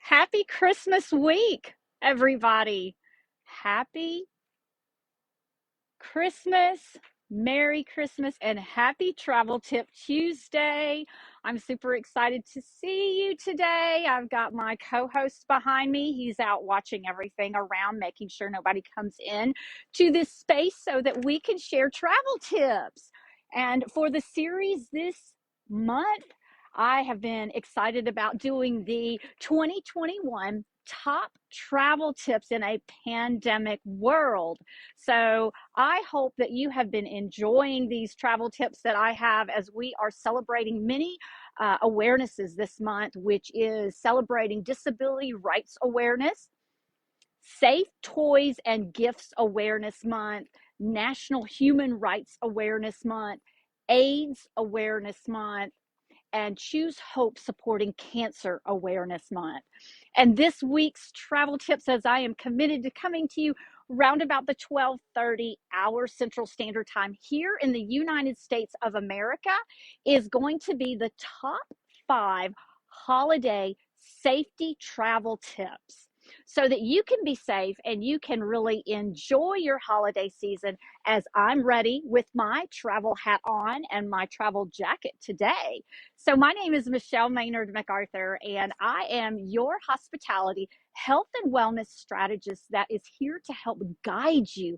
Happy Christmas week, everybody. Happy Christmas, Merry Christmas, and happy Travel Tip Tuesday. I'm super excited to see you today. I've got my co-host behind me. He's out watching everything around, making sure nobody comes in to this space so that we can share travel tips. And for the series this month, I have been excited about doing the 2021 top travel tips in a pandemic world. So I hope that you have been enjoying these travel tips that I have as we are celebrating many awarenesses this month, which is celebrating Disability Rights Awareness, Safe Toys and Gifts Awareness Month, National Human Rights Awareness Month, AIDS Awareness Month, and Choose Hope Supporting Cancer Awareness Month. And this week's travel tips, as I am committed to coming to you round about the 12:30 hour Central Standard Time here in the United States of America, is going to be the top 5 holiday safety travel tips so that you can be safe and you can really enjoy your holiday season, as I'm ready with my travel hat on and my travel jacket today. So my name is Michelle Maynard MacArthur, and I am your hospitality health and wellness strategist that is here to help guide you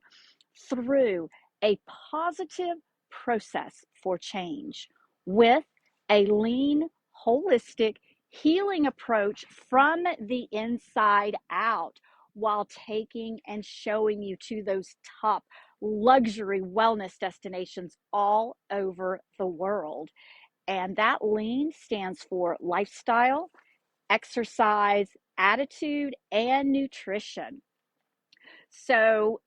through a positive process for change with a lean, holistic, healing approach from the inside out, while taking and showing you to those top luxury wellness destinations all over the world. And that lean stands for lifestyle, exercise, attitude, and nutrition. So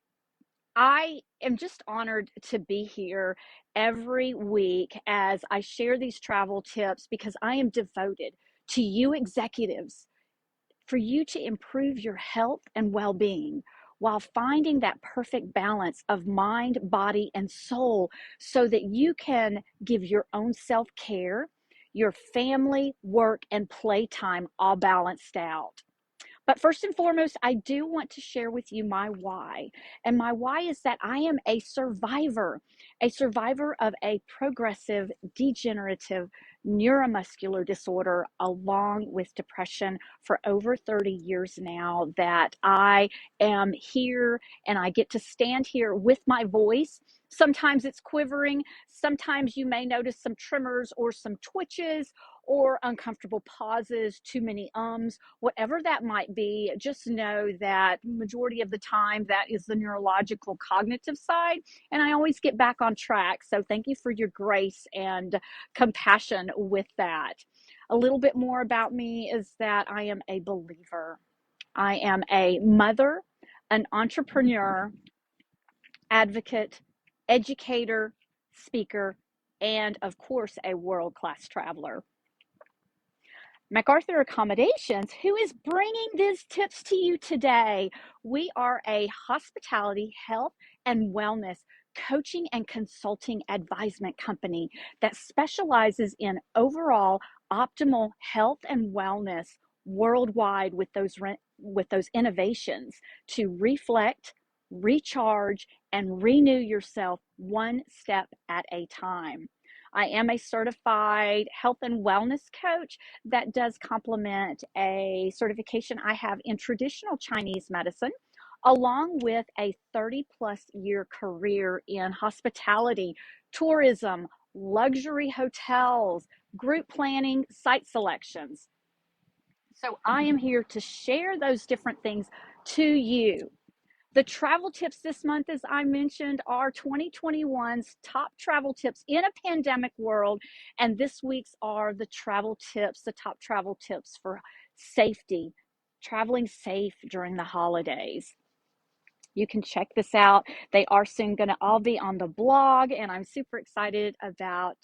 I am just honored to be here every week as I share these travel tips, because I am devoted to you executives, for you to improve your health and well-being while finding that perfect balance of mind, body, and soul, so that you can give your own self-care, your family, work, and playtime all balanced out. But first and foremost, I do want to share with you my why. And my why is that I am a survivor of a progressive degenerative neuromuscular disorder, along with depression, for over 30 years now, that I am here and I get to stand here with my voice. Sometimes it's quivering. Sometimes you may notice some tremors or some twitches or uncomfortable pauses, too many ums, whatever that might be. Just know that majority of the time that is the neurological cognitive side, and I always get back on track. So thank you for your grace and compassion with that. A little bit more about me is that I am a believer. I am a mother, an entrepreneur, advocate, educator, speaker, and of course, a world-class traveler. MacArthur Accommodations, who is bringing these tips to you today. We are a hospitality, health, and wellness coaching and consulting advisement company that specializes in overall optimal health and wellness worldwide, with those innovations to reflect, recharge, and renew yourself one step at a time. I am a certified health and wellness coach that does complement a certification I have in traditional Chinese medicine, along with a 30+ year career in hospitality, tourism, luxury hotels, group planning, site selections. So I am here to share those different things to you. The travel tips this month, as I mentioned, are 2021's top travel tips in a pandemic world. And this week's are the travel tips, the top travel tips for safety, traveling safe during the holidays. You can check this out. They are soon going to all be on the blog, and I'm super excited about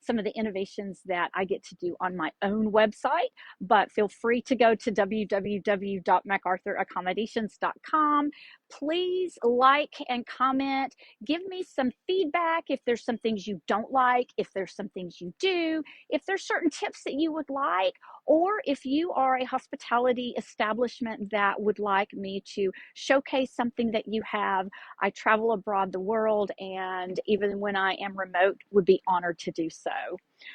some of the innovations that I get to do on my own website. But feel free to go to www.macarthuraccommodations.com. Please like and comment. Give me some feedback if there's some things you don't like, if there's some things you do, if there's certain tips that you would like, or if you are a hospitality establishment that would like me to showcase something that you have. I travel abroad the world, and even when I am remote, would be honored to do so.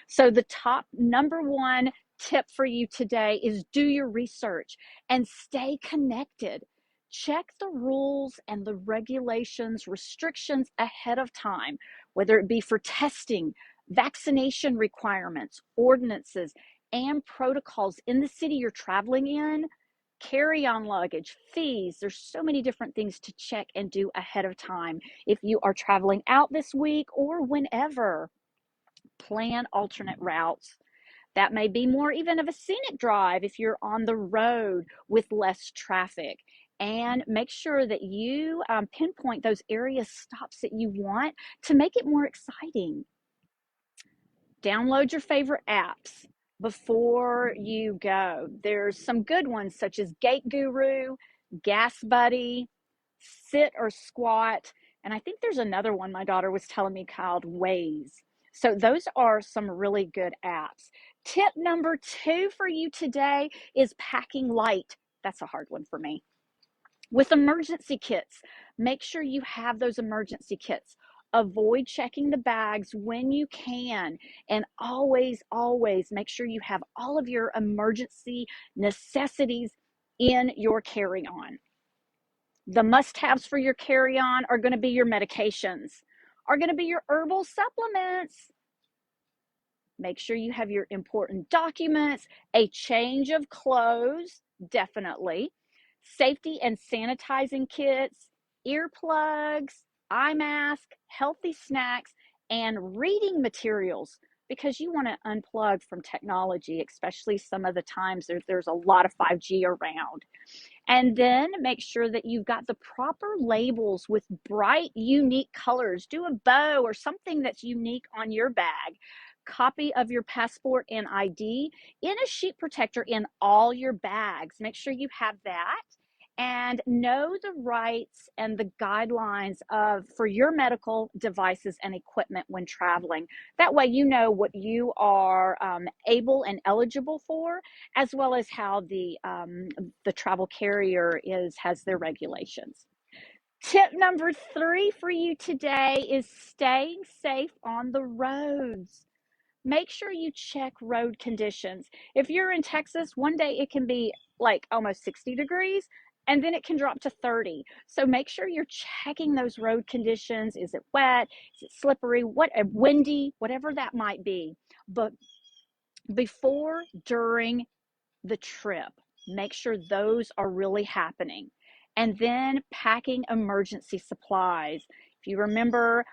So the top number one tip for you today is do your research and stay connected. Check the rules and the regulations, restrictions ahead of time, whether it be for testing, vaccination requirements, ordinances, and protocols in the city you're traveling in, carry-on luggage, fees. There's so many different things to check and do ahead of time. If you are traveling out this week or whenever, plan alternate routes. That may be more even of a scenic drive if you're on the road with less traffic. And make sure that you pinpoint those area stops that you want to make it more exciting. Download your favorite apps before you go. There's some good ones such as Gate Guru, Gas Buddy, Sit or Squat, and I think there's another one my daughter was telling me called Waze. So those are some really good apps. Tip number 2 for you today is packing light. That's a hard one for me. With emergency kits, make sure you have those emergency kits. Avoid checking the bags when you can, and always, always make sure you have all of your emergency necessities in your carry-on. The must-haves for your carry-on are going to be your medications, are going to be your herbal supplements. Make sure you have your important documents, a change of clothes, definitely, safety and sanitizing kits, earplugs, eye mask, healthy snacks, and reading materials, because you want to unplug from technology, especially some of the times there's a lot of 5G around. And then make sure that you've got the proper labels with bright, unique colors. Do a bow or something that's unique on your bag. Copy of your passport and ID in a sheet protector in all your bags. Make sure you have that. And know the rights and the guidelines for your medical devices and equipment when traveling. That way you know what you are able and eligible for, as well as how the travel carrier has their regulations. Tip number 3 for you today is staying safe on the roads. Make sure you check road conditions. If you're in Texas, one day it can be like almost 60 degrees, and then it can drop to 30. So make sure you're checking those road conditions. Is it wet? Is it slippery? Windy? Whatever that might be. But before, during the trip, make sure those are really happening. And then packing emergency supplies. If you remember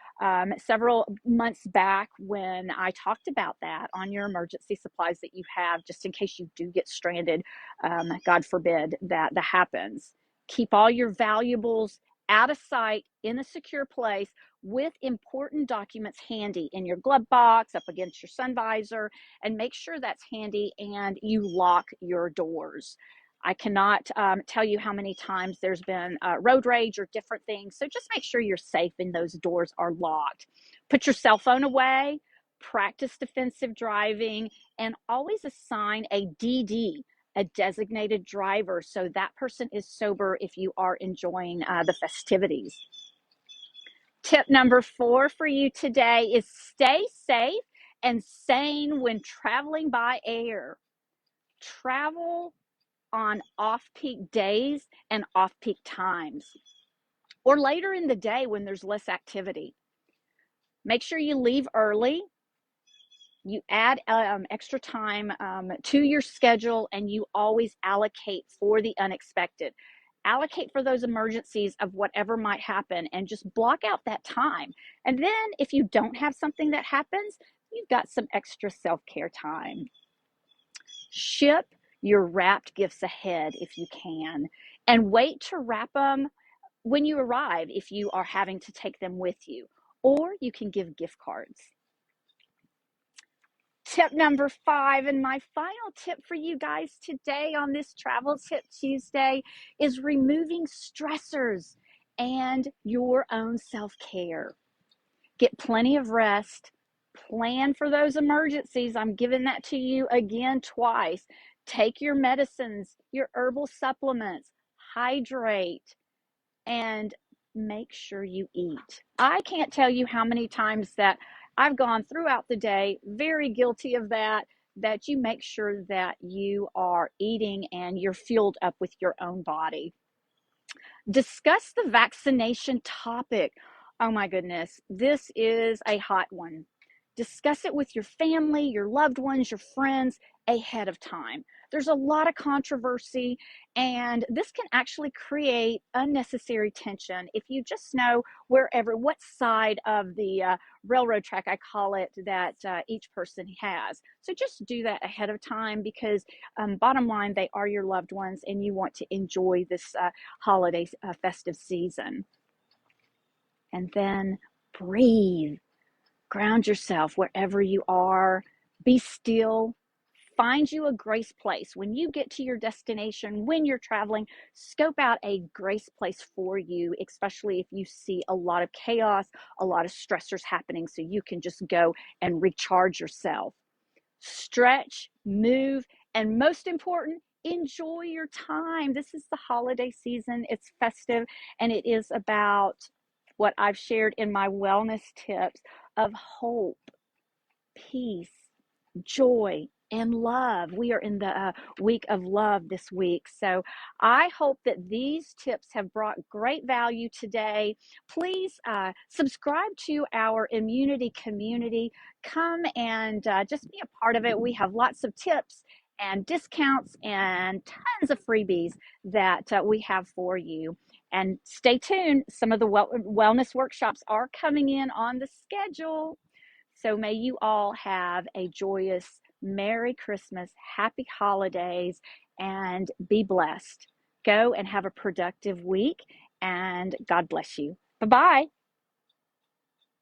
several months back when I talked about that on your emergency supplies that you have, just in case you do get stranded, God forbid that happens. Keep all your valuables out of sight in a secure place, with important documents handy in your glove box, up against your sun visor, and make sure that's handy and you lock your doors. I cannot tell you how many times there's been road rage or different things. So just make sure you're safe and those doors are locked. Put your cell phone away, practice defensive driving, and always assign a DD, a designated driver, so that person is sober if you are enjoying the festivities. Tip number 4 for you today is stay safe and sane when traveling by air. Travel on off-peak days and off-peak times, or later in the day when there's less activity. Make sure you leave early. You add extra time to your schedule, and you always allocate for the unexpected. Allocate for those emergencies of whatever might happen, and just block out that time. And then if you don't have something that happens, you've got some extra self-care time. Ship your wrapped gifts ahead if you can, and wait to wrap them when you arrive if you are having to take them with you, or you can give gift cards. Tip number 5, and my final tip for you guys today on this Travel Tip Tuesday, is removing stressors and your own self-care. Get plenty of rest. Plan for those emergencies. I'm giving that to you again twice. Take your medicines, your herbal supplements, hydrate, and make sure you eat. I can't tell you how many times that I've gone throughout the day, very guilty of that, that you make sure that you are eating and you're fueled up with your own body. Discuss the vaccination topic. Oh my goodness, this is a hot one. Discuss it with your family, your loved ones, your friends ahead of time. There's a lot of controversy, and this can actually create unnecessary tension if you just know what side of the railroad track, I call it, that each person has. So just do that ahead of time because bottom line, they are your loved ones and you want to enjoy this holiday festive season. And then breathe. Ground yourself wherever you are. Be still. Find you a grace place. When you get to your destination, when you're traveling, scope out a grace place for you, especially if you see a lot of chaos, a lot of stressors happening, so you can just go and recharge yourself. Stretch, move, and most important, enjoy your time. This is the holiday season. It's festive, and it is about what I've shared in my wellness tips of hope, peace, joy, and love. We are in the week of love this week. So I hope that these tips have brought great value today. Please subscribe to our immunity community. Come and just be a part of it. We have lots of tips and discounts and tons of freebies that we have for you. And stay tuned. Some of the wellness workshops are coming in on the schedule. So may you all have a joyous Merry Christmas, Happy Holidays, and be blessed. Go and have a productive week, and God bless you. Bye-bye.